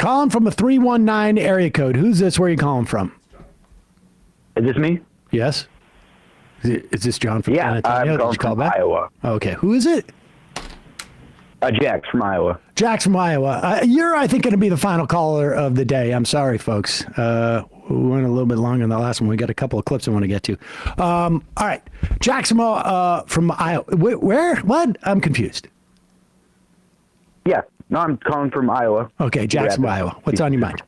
Calling from a 319 area code. Who's this? Where are you calling from? Is this me? Yes. Is this John from San Antonio? I'm calling from Iowa. Okay. Who is it? Jax from Iowa. Jax from Iowa. You're, I think, going to be the final caller of the day. I'm sorry, folks. We went a little bit longer than the last one. We got a couple of clips I want to get to. All right. Jax from Iowa. Where? What? I'm confused. Yeah. No, I'm calling from Iowa. Okay, Jax from Iowa. What's on your mind?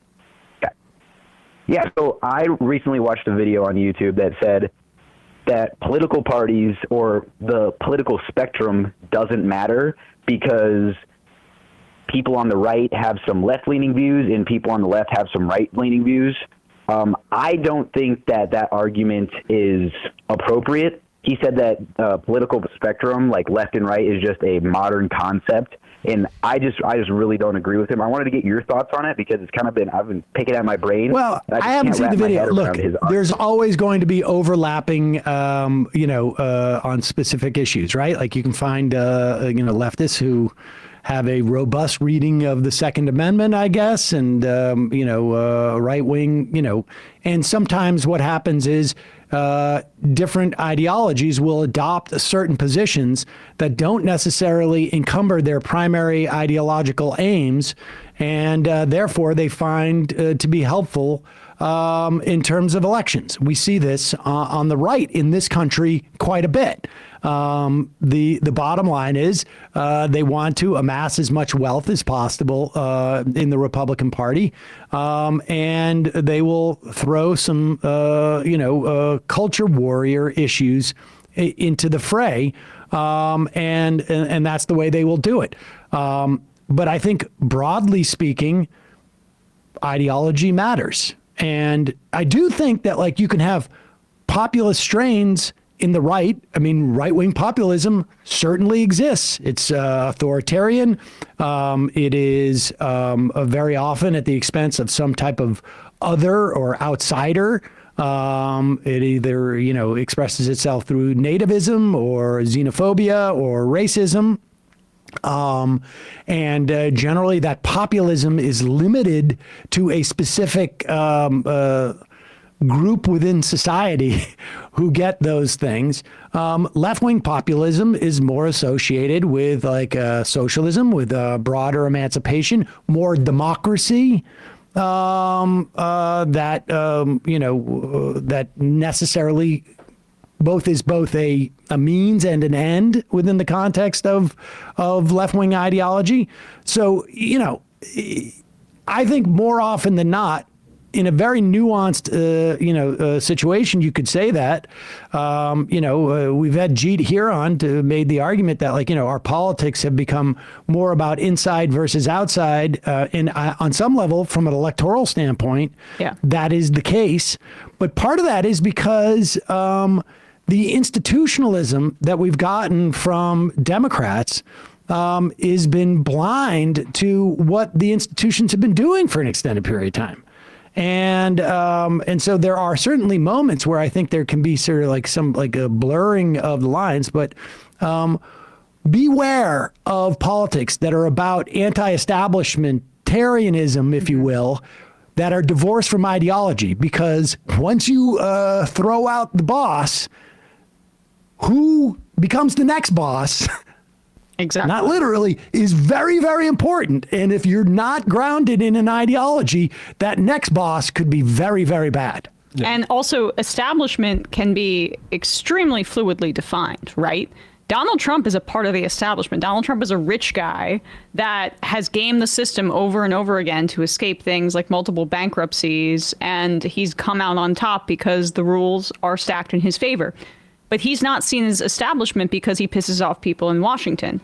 Yeah, so I recently watched a video on YouTube that said that political parties or the political spectrum doesn't matter because people on the right have some left-leaning views and people on the left have some right-leaning views. I don't think that argument is appropriate. He said that political spectrum, like left and right, is just a modern concept. And I just really don't agree with him. I wanted to get your thoughts on it because it's kind of I've been picking at my brain. Well, I haven't seen the video. Look, there's always going to be overlapping, on specific issues, right? Like you can find, leftists who have a robust reading of the Second Amendment, I guess, and, right wing, and sometimes what happens is, different ideologies will adopt certain positions that don't necessarily encumber their primary ideological aims, and therefore they find to be helpful in terms of elections. We see this on the right in this country quite a bit. The bottom line is they want to amass as much wealth as possible in the Republican Party, and they will throw some, culture warrior issues into the fray, and that's the way they will do it. But I think broadly speaking, ideology matters. And I do think that like you can have populist strains in the right. I mean, right-wing populism certainly exists. It's authoritarian. It is very often at the expense of some type of other or outsider. It either, expresses itself through nativism or xenophobia or racism. And generally that populism is limited to a specific group within society who get those things. Left-wing populism is more associated with like socialism, with broader emancipation, more democracy, that necessarily is both a means and an end within the context of left-wing ideology. So, I think more often than not, in a very nuanced, situation, you could say that, we've had Jeet here on to made the argument that our politics have become more about inside versus outside. And on some level, from an electoral standpoint, that is the case. But part of that is because the institutionalism that we've gotten from Democrats has been blind to what the institutions have been doing for an extended period of time. And so there are certainly moments where I think there can be sort of like a blurring of the lines, but beware of politics that are about anti-establishmentarianism, if you will, that are divorced from ideology, because once you throw out the boss, who becomes the next boss? Exactly. Not literally, is very, very important. And if you're not grounded in an ideology, that next boss could be very, very bad. Yeah. And also, establishment can be extremely fluidly defined, right? Donald Trump is a part of the establishment. Donald Trump is a rich guy that has gamed the system over and over again to escape things like multiple bankruptcies, and he's come out on top because the rules are stacked in his favor. But he's not seen as establishment because he pisses off people in Washington.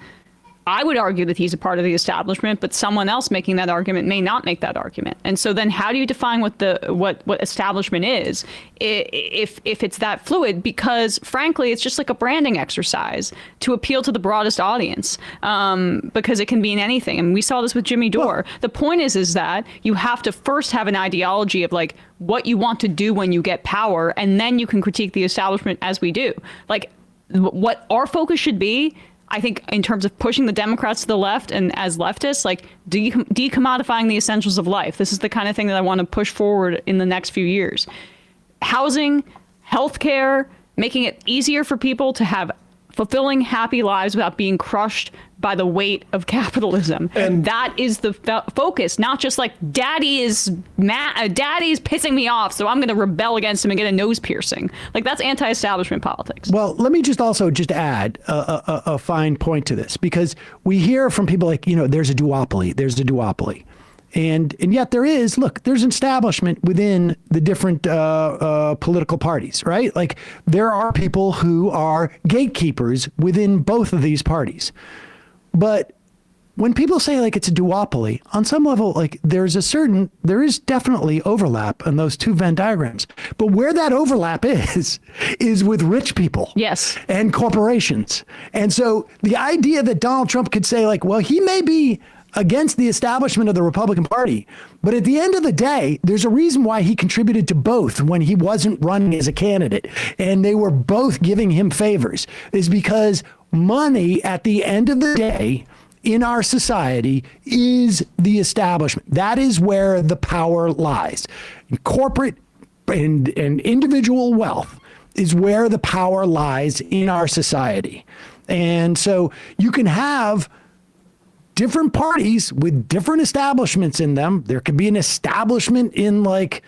I would argue that he's a part of the establishment, but someone else making that argument may not make that argument. And so then how do you define what establishment is if it's that fluid? Because frankly, it's just like a branding exercise to appeal to the broadest audience, because it can be in anything. And we saw this with Jimmy Dore. The point is that you have to first have an ideology of like what you want to do when you get power, and then you can critique the establishment as we do. Like what our focus should be, I think in terms of pushing the Democrats to the left and as leftists, like decommodifying the essentials of life. This is the kind of thing that I want to push forward in the next few years. Housing, healthcare, making it easier for people to have fulfilling, happy lives without being crushed by the weight of capitalism. And that is the focus, not just like daddy's pissing me off, so I'm going to rebel against him and get a nose piercing. Like, that's anti-establishment politics. Well, let me just add a fine point to this, because we hear from people like, there's a duopoly. And yet there's an establishment within the different political parties, right? Like, there are people who are gatekeepers within both of these parties. But when people say like it's a duopoly, on some level, like there is definitely overlap in those two Venn diagrams. But where that overlap is with rich people. Yes. And corporations. And so the idea that Donald Trump could say like, well, he may be against the establishment of the Republican Party, but at the end of the day, there's a reason why he contributed to both when he wasn't running as a candidate, and they were both giving him favors, is because money at the end of the day in our society is the establishment. That is where the power lies. Corporate and individual wealth is where the power lies in our society. And so you can have different parties with different establishments in them. There could be an establishment in local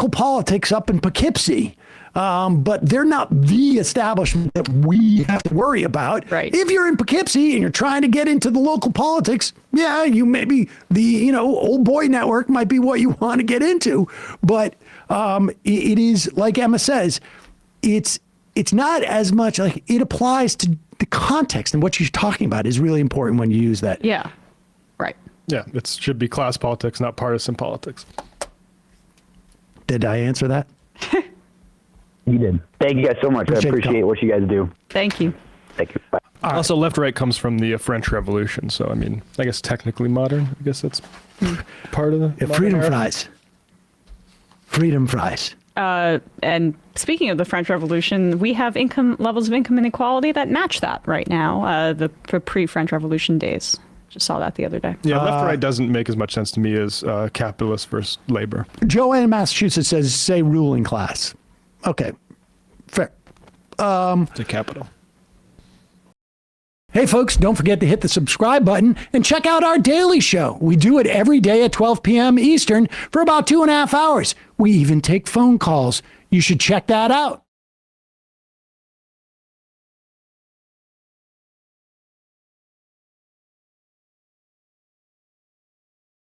politics up in Poughkeepsie. But they're not the establishment that we have to worry about. Right. If you're in Poughkeepsie and you're trying to get into the local politics, yeah, you maybe the old boy network might be what you want to get into. But it is, like Emma says, it's not as much like it applies to the context, and what you're talking about is really important when you use that. Yeah. Right. Yeah, it should be class politics, not partisan politics. Did I answer that? You did. Thank you guys so much. I appreciate what you guys do. Thank you. Thank you. Bye. Also, left-right comes from the French Revolution, so I guess technically modern. I guess that's part of the freedom fries. Freedom fries. And speaking of the French Revolution, we have levels of income inequality that match that right now, the pre-French Revolution days. Just saw that the other day. Yeah, left-right doesn't make as much sense to me as capitalist versus labor. Joanne in Massachusetts says, say ruling class. Okay, fair. To capital. Hey, folks, don't forget to hit the subscribe button and check out our daily show. We do it every day at 12 p.m. Eastern for about 2.5 hours. We even take phone calls. You should check that out.